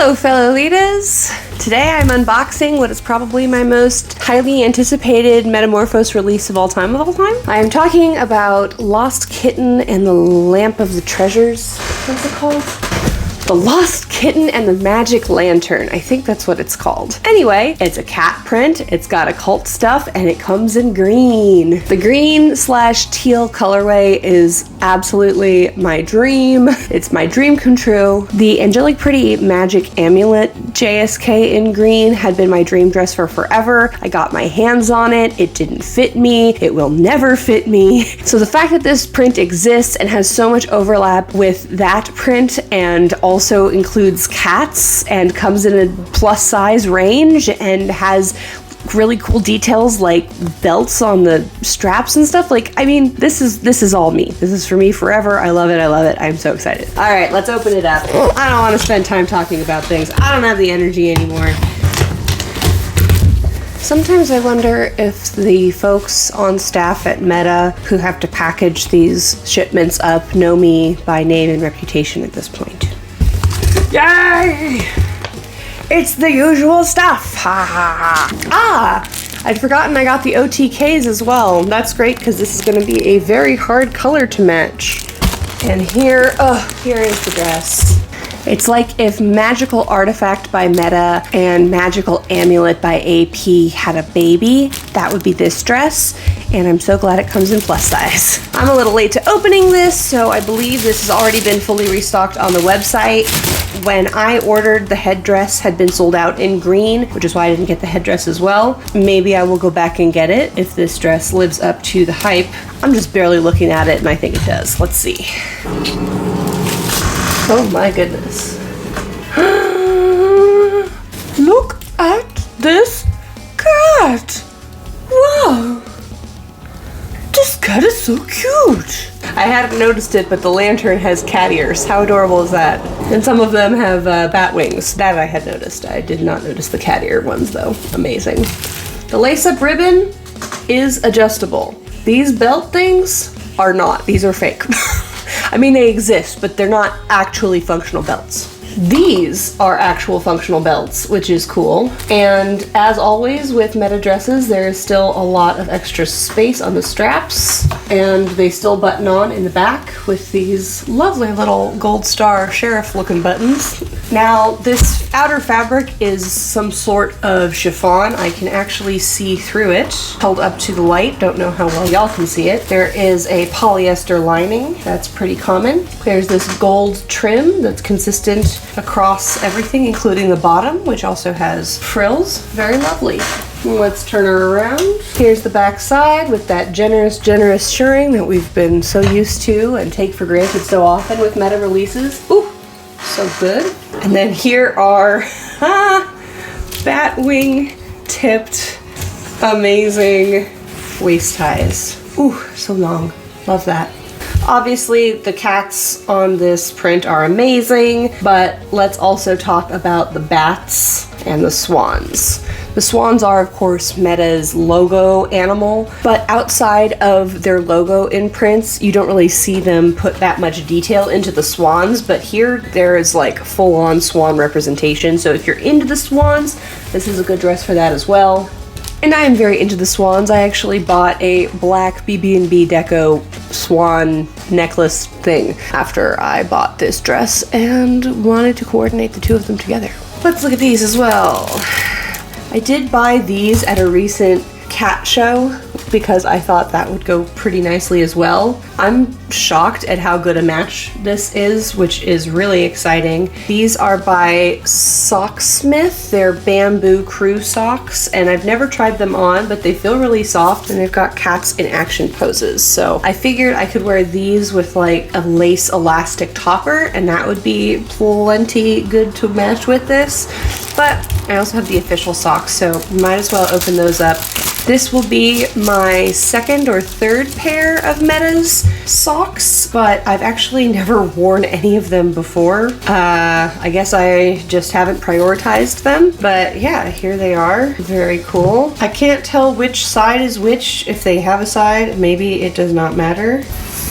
Hello, Fellow-litas! Today I'm unboxing what is probably my most highly anticipated Metamorphose release of all time. I am talking about Lost Kitten and the Lamp of the Treasures. What's it called? The Lost Kitten and the Magic Lantern. I think that's what it's called. Anyway, it's a cat print, it's got occult stuff, and it comes in green. The green/teal colorway is absolutely my dream. It's my dream come true. The Angelic Pretty Magic Amulet JSK in green had been my dream dress for forever. I got my hands on it. It didn't fit me. It will never fit me. So the fact that this print exists and has so much overlap with that print and also includes cats and comes in a plus size range and has really cool details like belts on the straps and stuff. Like, I mean, this is all me. This is for me forever. I love it. I love it. I'm so excited. All right, let's open it up. I don't want to spend time talking about things. I don't have the energy anymore. Sometimes I wonder if the folks on staff at Meta who have to package these shipments up know me by name and reputation at this point. Yay! It's the usual stuff. Ha ha ha. Ah! I'd forgotten I got the OTKs as well. That's great because this is going to be a very hard color to match. And here is the dress. It's like if Magical Artifact by Meta and Magical Amulet by AP had a baby, that would be this dress, and I'm so glad it comes in plus size. I'm a little late to opening this, so I believe this has already been fully restocked on the website. When I ordered, the headdress had been sold out in green, which is why I didn't get the headdress as well. Maybe I will go back and get it if this dress lives up to the hype. I'm just barely looking at it, and I think it does. Let's see. Oh my goodness. Look at this cat. Wow. This cat is so cute. I hadn't noticed it, but the lantern has cat ears. How adorable is that? And some of them have bat wings. That I had noticed. I did not notice the cat ear ones though. Amazing. The lace-up ribbon is adjustable. These belt things are not. These are fake. I mean, they exist, but they're not actually functional belts. These are actual functional belts, which is cool. And as always with Meta dresses, there is still a lot of extra space on the straps, and they still button on in the back with these lovely little gold star sheriff looking buttons. Now, this outer fabric is some sort of chiffon. I can actually see through it, held up to the light. Don't know how well y'all can see it. There is a polyester lining. That's pretty common. There's this gold trim that's consistent across everything, including the bottom, which also has frills. Very lovely. Let's turn her around. Here's the back side with that generous shirring that we've been so used to and take for granted so often with Meta releases. Ooh, so good. And then here are bat wing tipped amazing waist ties. Ooh, so long. Love that. Obviously, the cats on this print are amazing, but let's also talk about the bats and the swans. The swans are, of course, Meta's logo animal, but outside of their logo imprints, you don't really see them put that much detail into the swans, but here there is like full-on swan representation, so if you're into the swans, this is a good dress for that as well. And I am very into the swans. I actually bought a black BB&B Deco swan necklace thing after I bought this dress and wanted to coordinate the two of them together. Let's look at these as well. I did buy these at a recent cat show because I thought that would go pretty nicely as well. I'm shocked at how good a match this is, which is really exciting. These are by Socksmith. They're bamboo crew socks, and I've never tried them on, but they feel really soft, and they've got cats in action poses. So I figured I could wear these with like a lace elastic topper, and that would be plenty good to match with this. But I also have the official socks, so might as well open those up. This will be my second or third pair of Meta's socks, but I've actually never worn any of them before. I guess I just haven't prioritized them, but yeah, here they are. Very cool. I can't tell which side is which. If they have a side, maybe it does not matter.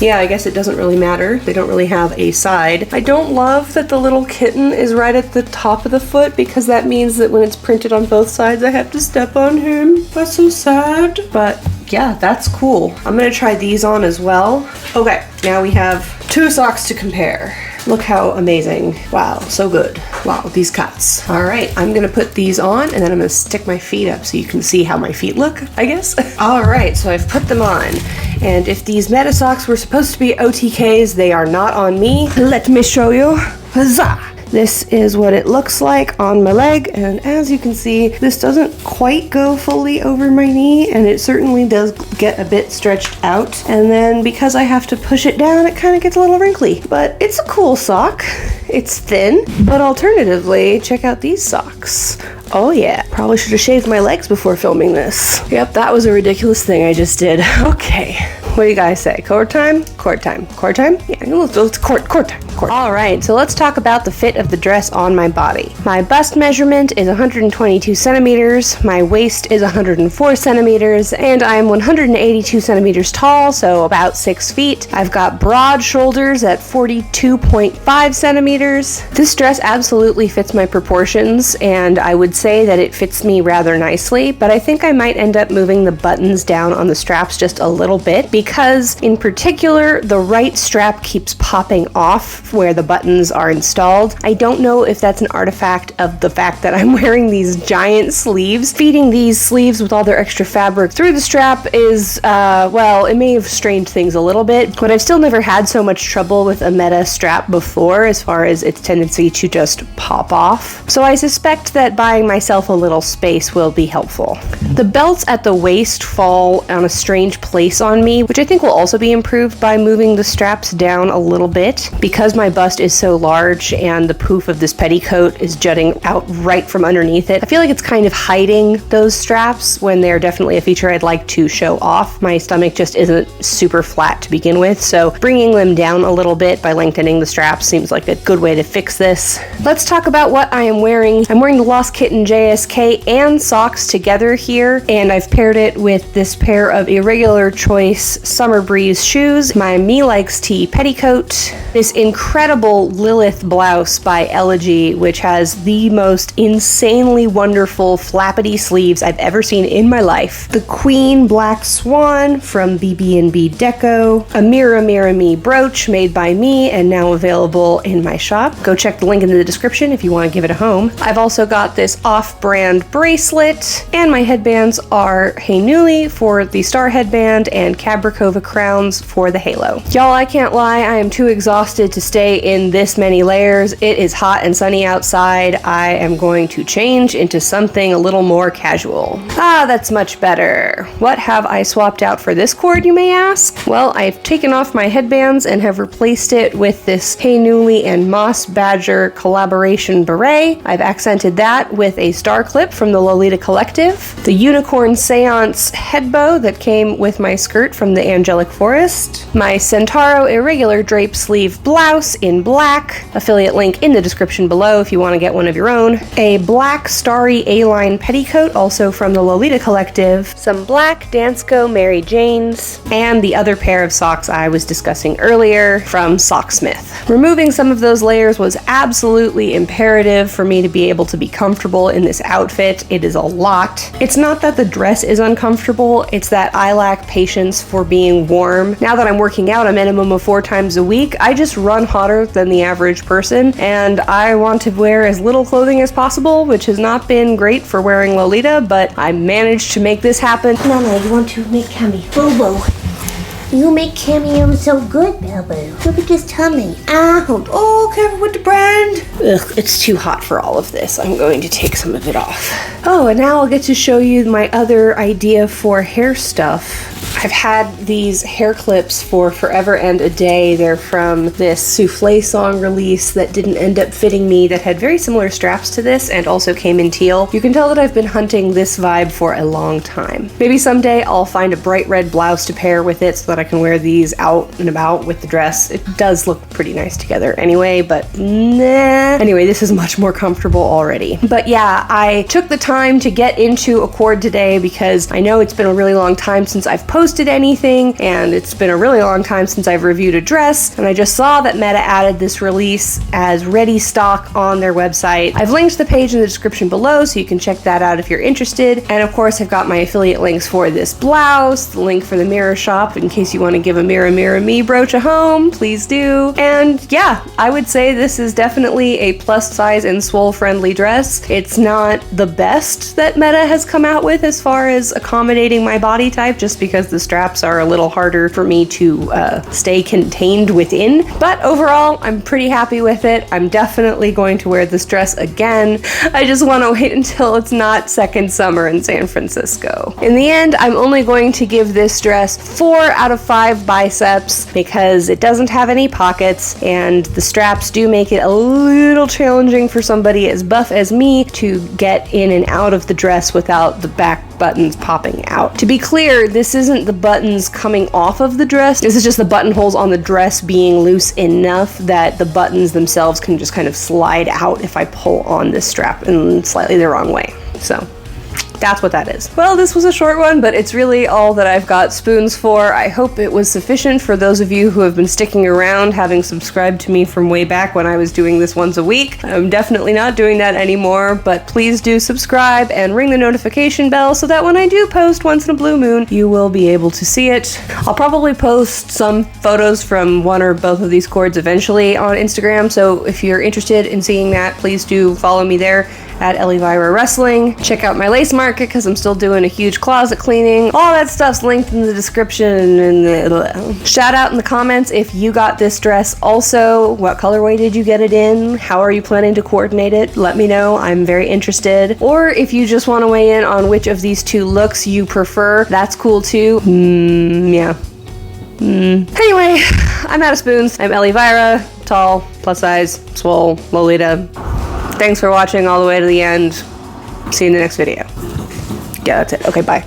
Yeah, I guess it doesn't really matter. They don't really have a side. I don't love that the little kitten is right at the top of the foot because that means that when it's printed on both sides, I have to step on him. That's so sad. But yeah, that's cool. I'm gonna try these on as well. Okay, now we have 2 socks to compare. Look how amazing. Wow, so good. Wow, these cuts. All right, I'm gonna put these on and then I'm gonna stick my feet up so you can see how my feet look, I guess. All right, so I've put them on. And if these meta socks were supposed to be OTKs, they are not on me. Let me show you. Huzzah! This is what it looks like on my leg, and as you can see, this doesn't quite go fully over my knee, and it certainly does get a bit stretched out. And then because I have to push it down, it kind of gets a little wrinkly, but it's a cool sock. It's thin, but alternatively, check out these socks. Oh yeah, probably should have shaved my legs before filming this. Yep, that was a ridiculous thing I just did. Okay, what do you guys say? Cord time? Cord time. Cord time? Yeah, it's cord time. Cord. All right, so let's talk about the fit of the dress on my body. My bust measurement is 122 centimeters, my waist is 104 centimeters, and I'm 182 centimeters tall, so about 6 feet. I've got broad shoulders at 42.5 centimeters. This dress absolutely fits my proportions, and I would say that it fits me rather nicely, but I think I might end up moving the buttons down on the straps just a little bit because, in particular, the right strap keeps popping off where the buttons are installed. I don't know if that's an artifact of the fact that I'm wearing these giant sleeves. Feeding these sleeves with all their extra fabric through the strap is, well, it may have strained things a little bit, but I've still never had so much trouble with a meta strap before as far as its tendency to just pop off. So I suspect that buying myself a little space will be helpful. The belts at the waist fall on a strange place on me, which I think will also be improved by moving the straps down a little bit. Because my bust is so large and the poof of this petticoat is jutting out right from underneath it, I feel like it's kind of hiding those straps when they're definitely a feature I'd like to show off. My stomach just isn't super flat to begin with, so bringing them down a little bit by lengthening the straps seems like a good way to fix this. Let's talk about what I am wearing. I'm wearing the Lost Kitten JSK and socks together here, and I've paired it with this pair of Irregular Choice Summer Breeze shoes, my Me Likes Tea petticoat, this incredible Lilith blouse by Elegy, which has the most insanely wonderful flappity sleeves I've ever seen in my life, the Queen Black Swan from BB&B Deco, a Mira Mira Me brooch made by me and now available in my shop. Go check the link in the description if you want to give it a home. I've also got this off-brand bracelet, and my headbands are Hey Newly for the star headband and Cabricova crowns for the halo. Y'all, I can't lie, I am too exhausted to stay in this many layers. It is hot and sunny outside. I am going to change into something a little more casual. Ah, that's much better. What have I swapped out for this cord, you may ask? Well, I've taken off my headbands and have replaced it with this Hey Newly and Moss Badger collaboration beret. I've accented that with a star clip from the Lolita Collective, the Unicorn Seance head bow that came with my skirt from the Angelic Forest, my Centauro Irregular Drape Sleeve blouse in black, affiliate link in the description below if you want to get one of your own, a black starry A-line petticoat also from the Lolita Collective, some black Dansko Mary Janes, and the other pair of socks I was discussing earlier from Socksmith. Removing some of those layers was absolutely imperative for me to be able to be comfortable in this outfit. It is a lot. It's not that the dress is uncomfortable, it's that I lack patience for being warm. Now that I'm working out a minimum of 4 times a week, I just run hotter than the average person, and I want to wear as little clothing as possible, which has not been great for wearing Lolita, but I managed to make this happen. Mama, you want to make cameo? Bobo. You make cameo so good, Bobo. Look at this tummy. Oh, careful with the brand. Ugh, it's too hot for all of this. I'm going to take some of it off. Oh, and now I'll get to show you my other idea for hair stuff. I've had these hair clips for forever and a day. They're from this Soufflé song release that didn't end up fitting me, that had very similar straps to this and also came in teal. You can tell that I've been hunting this vibe for a long time. Maybe someday I'll find a bright red blouse to pair with it so that I can wear these out and about with the dress. It does look pretty nice together anyway, but nah. Anyway, this is much more comfortable already. But yeah, I took the time to get into a cord today because I know it's been a really long time since I've posted anything, and it's been a really long time since I've reviewed a dress, and I just saw that Meta added this release as ready stock on their website. I've linked the page in the description below so you can check that out if you're interested. And of course, I've got my affiliate links for this blouse, the link for the mirror shop in case you want to give a Mirror Mirror Me brooch a home, please do. And yeah, I would say this is definitely a plus size and swole friendly dress. It's not the best that Meta has come out with as far as accommodating my body type, just because the straps are a little harder for me to stay contained within. But overall, I'm pretty happy with it. I'm definitely going to wear this dress again. I just want to wait until it's not second summer in San Francisco. In the end, I'm only going to give this dress 4 out of 5 biceps because it doesn't have any pockets, and the straps do make it a little challenging for somebody as buff as me to get in and out of the dress without the back buttons popping out. To be clear, this isn't the buttons coming off of the dress. This is just the buttonholes on the dress being loose enough that the buttons themselves can just kind of slide out if I pull on this strap in slightly the wrong way. So that's what that is. Well, this was a short one, but it's really all that I've got spoons for. I hope it was sufficient for those of you who have been sticking around, having subscribed to me from way back when I was doing this once a week. I'm definitely not doing that anymore, but please do subscribe and ring the notification bell so that when I do post once in a blue moon, you will be able to see it. I'll probably post some photos from one or both of these coords eventually on Instagram, so if you're interested in seeing that, please do follow me there at Elvira Wrestling. Check out my lace market because I'm still doing a huge closet cleaning. All that stuff's linked in the description. And shout out in the comments if you got this dress also. What colorway did you get it in? How are you planning to coordinate it? Let me know. I'm very interested. Or if you just want to weigh in on which of these two looks you prefer, that's cool too. Yeah. Anyway, I'm out of spoons. I'm Elvira, tall, plus size, swole, Lolita. Thanks for watching all the way to the end. See you in the next video. Yeah, that's it. Okay, bye.